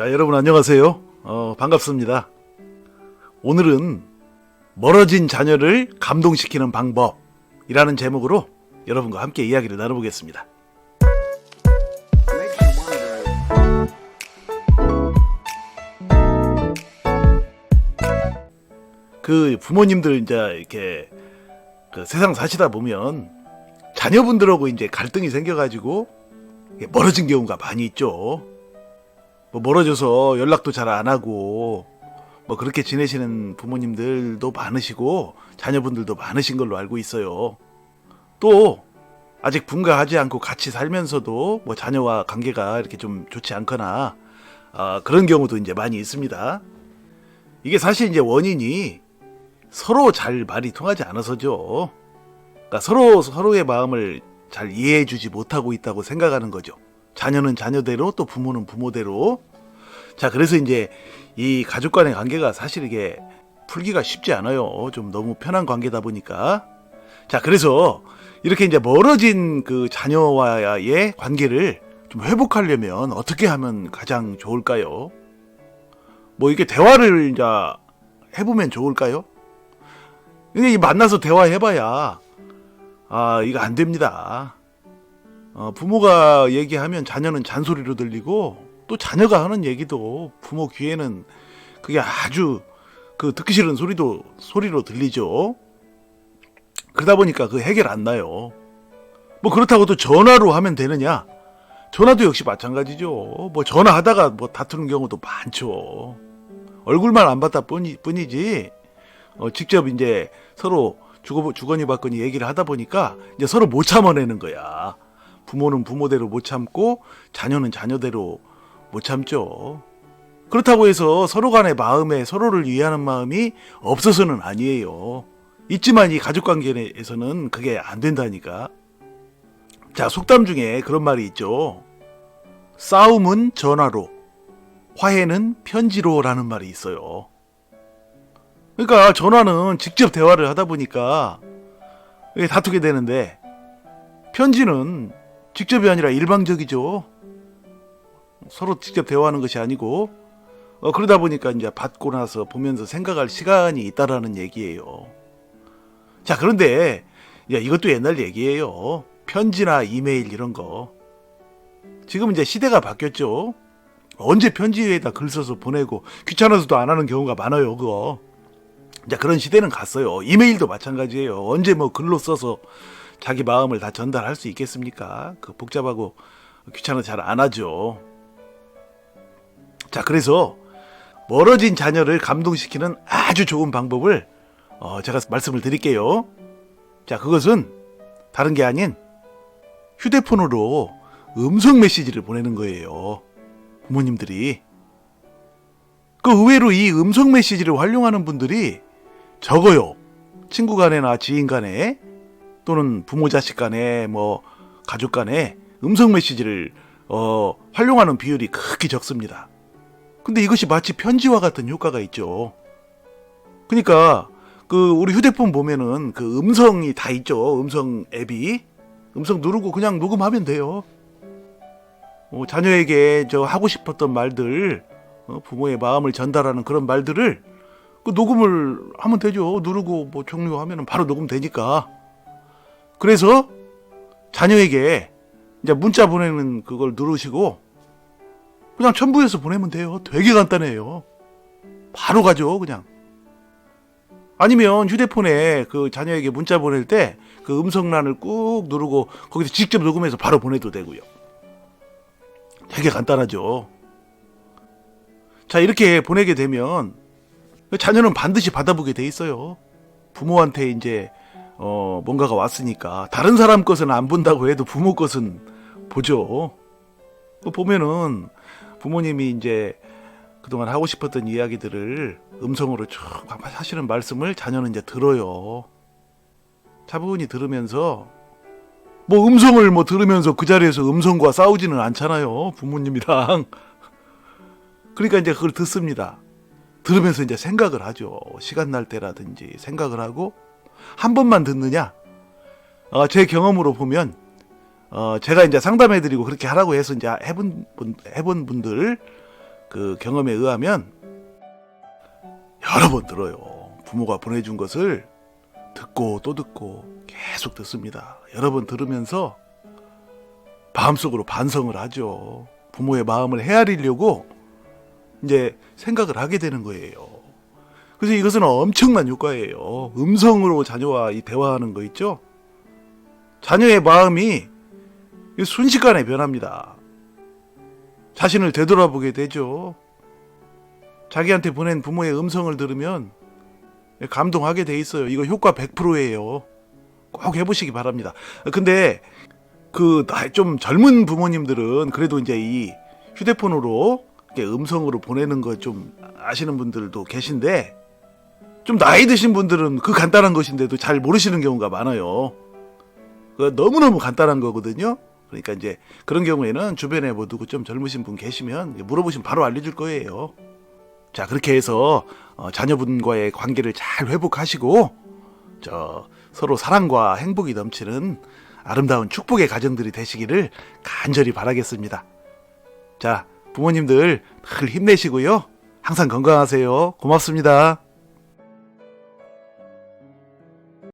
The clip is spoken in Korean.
자, 여러분 안녕하세요. 반갑습니다. 오늘은 멀어진 자녀를 감동시키는 방법이라는 제목으로 여러분과 함께 이야기를 나눠보겠습니다. 그 부모님들 이제 이렇게 그 세상 사시다 보면 자녀분들하고 이제 갈등이 생겨가지고 멀어진 경우가 많이 있죠. 뭐 멀어져서 연락도 잘 안 하고 뭐 그렇게 지내시는 부모님들도 많으시고 자녀분들도 많으신 걸로 알고 있어요. 또 아직 분가하지 않고 같이 살면서도 뭐 자녀와 관계가 이렇게 좀 좋지 않거나 그런 경우도 이제 많이 있습니다. 이게 사실 이제 원인이 서로 잘 말이 통하지 않아서죠. 그러니까 서로의 마음을 잘 이해해주지 못하고 있다고 생각하는 거죠. 자녀는 자녀대로 또 부모는 부모대로. 자, 그래서 이제 이 가족 간의 관계가 사실 이게 풀기가 쉽지 않아요. 좀 너무 편한 관계다 보니까. 자, 그래서 이렇게 이제 멀어진 그 자녀와의 관계를 좀 회복하려면 어떻게 하면 가장 좋을까요? 뭐 이렇게 대화를 이제 해보면 좋을까요? 이게 만나서 대화해봐야 이거 안 됩니다. 부모가 얘기하면 자녀는 잔소리로 들리고 또 자녀가 하는 얘기도 부모 귀에는 그게 아주 그 듣기 싫은 소리로 들리죠. 그러다 보니까 그 해결 안 나요. 뭐 그렇다고 또 전화로 하면 되느냐? 전화도 역시 마찬가지죠. 뭐 전화하다가 뭐 다투는 경우도 많죠. 얼굴만 안 봤다 뿐이지 직접 이제 서로 주거니 받거니 얘기를 하다 보니까 이제 서로 못 참아내는 거야. 부모는 부모대로 못 참고 자녀는 자녀대로 못 참죠. 그렇다고 해서 서로 간의 마음에 서로를 위하는 마음이 없어서는 아니에요. 있지만 이 가족관계에서는 그게 안 된다니까. 자, 속담 중에 그런 말이 있죠. 싸움은 전화로, 화해는 편지로 라는 말이 있어요. 그러니까 전화는 직접 대화를 하다 보니까 다투게 되는데 편지는 직접이 아니라 일방적이죠. 서로 직접 대화하는 것이 아니고 그러다 보니까 이제 받고 나서 보면서 생각할 시간이 있다라는 얘기예요. 자, 그런데 이것도 옛날 얘기예요. 편지나 이메일 이런 거. 지금 이제 시대가 바뀌었죠. 언제 편지에다 글 써서 보내고 귀찮아서도 안 하는 경우가 많아요, 그거. 자, 그런 시대는 갔어요. 이메일도 마찬가지예요. 언제 뭐 글로 써서 자기 마음을 다 전달할 수 있겠습니까? 그 복잡하고 귀찮아서 잘 안 하죠. 자, 그래서 멀어진 자녀를 감동시키는 아주 좋은 방법을 제가 말씀을 드릴게요. 자, 그것은 다른 게 아닌 휴대폰으로 음성 메시지를 보내는 거예요. 부모님들이. 그 의외로 이 음성 메시지를 활용하는 분들이 적어요. 친구 간에나 지인 간에 또는 부모 자식 간에 뭐 가족 간에 음성 메시지를 활용하는 비율이 극히 적습니다. 근데 이것이 마치 편지와 같은 효과가 있죠. 그러니까 그 우리 휴대폰 보면은 그 음성이 다 있죠. 음성 앱이. 음성 누르고 그냥 녹음하면 돼요. 자녀에게 하고 싶었던 말들, 부모의 마음을 전달하는 그런 말들을 그 녹음을 하면 되죠. 누르고 뭐 종료하면 바로 녹음되니까. 그래서 자녀에게 이제 문자 보내는 그걸 누르시고 그냥 첨부해서 보내면 돼요. 되게 간단해요. 바로 가죠, 그냥. 아니면 휴대폰에 그 자녀에게 문자 보낼 때 그 음성란을 꾹 누르고 거기서 직접 녹음해서 바로 보내도 되고요. 되게 간단하죠. 자, 이렇게 보내게 되면 자녀는 반드시 받아보게 돼 있어요. 부모한테 이제 뭔가가 왔으니까 다른 사람 것은 안 본다고 해도 부모 것은 보죠. 보면은 부모님이 이제 그동안 하고 싶었던 이야기들을 음성으로 쭉 하시는 말씀을 자녀는 이제 들어요. 차분히 들으면서 뭐 음성을 뭐 들으면서 그 자리에서 음성과 싸우지는 않잖아요. 부모님이랑. 그러니까 이제 그걸 듣습니다. 들으면서 이제 생각을 하죠. 시간 날 때라든지 생각을 하고 한 번만 듣느냐? 제 경험으로 보면 제가 이제 상담해드리고 그렇게 하라고 해서 이제 해본 분들 그 경험에 의하면 여러 번 들어요. 부모가 보내준 것을 듣고 또 듣고 계속 듣습니다. 여러 번 들으면서 마음속으로 반성을 하죠. 부모의 마음을 헤아리려고 이제 생각을 하게 되는 거예요. 그래서 이것은 엄청난 효과예요. 음성으로 자녀와 이 대화하는 거 있죠? 자녀의 마음이 순식간에 변합니다. 자신을 되돌아보게 되죠. 자기한테 보낸 부모의 음성을 들으면 감동하게 돼 있어요. 이거 효과 100%예요. 꼭 해보시기 바랍니다. 근데 좀 젊은 부모님들은 그래도 이제 이 휴대폰으로 이렇게 음성으로 보내는 거 좀 아시는 분들도 계신데, 좀 나이 드신 분들은 그 간단한 것인데도 잘 모르시는 경우가 많아요. 너무너무 간단한 거거든요. 그러니까 이제 그런 경우에는 주변에 뭐 누구 좀 젊으신 분 계시면 물어보시면 바로 알려줄 거예요. 자, 그렇게 해서 자녀분과의 관계를 잘 회복하시고 서로 사랑과 행복이 넘치는 아름다운 축복의 가정들이 되시기를 간절히 바라겠습니다. 자, 부모님들 늘 힘내시고요. 항상 건강하세요. 고맙습니다.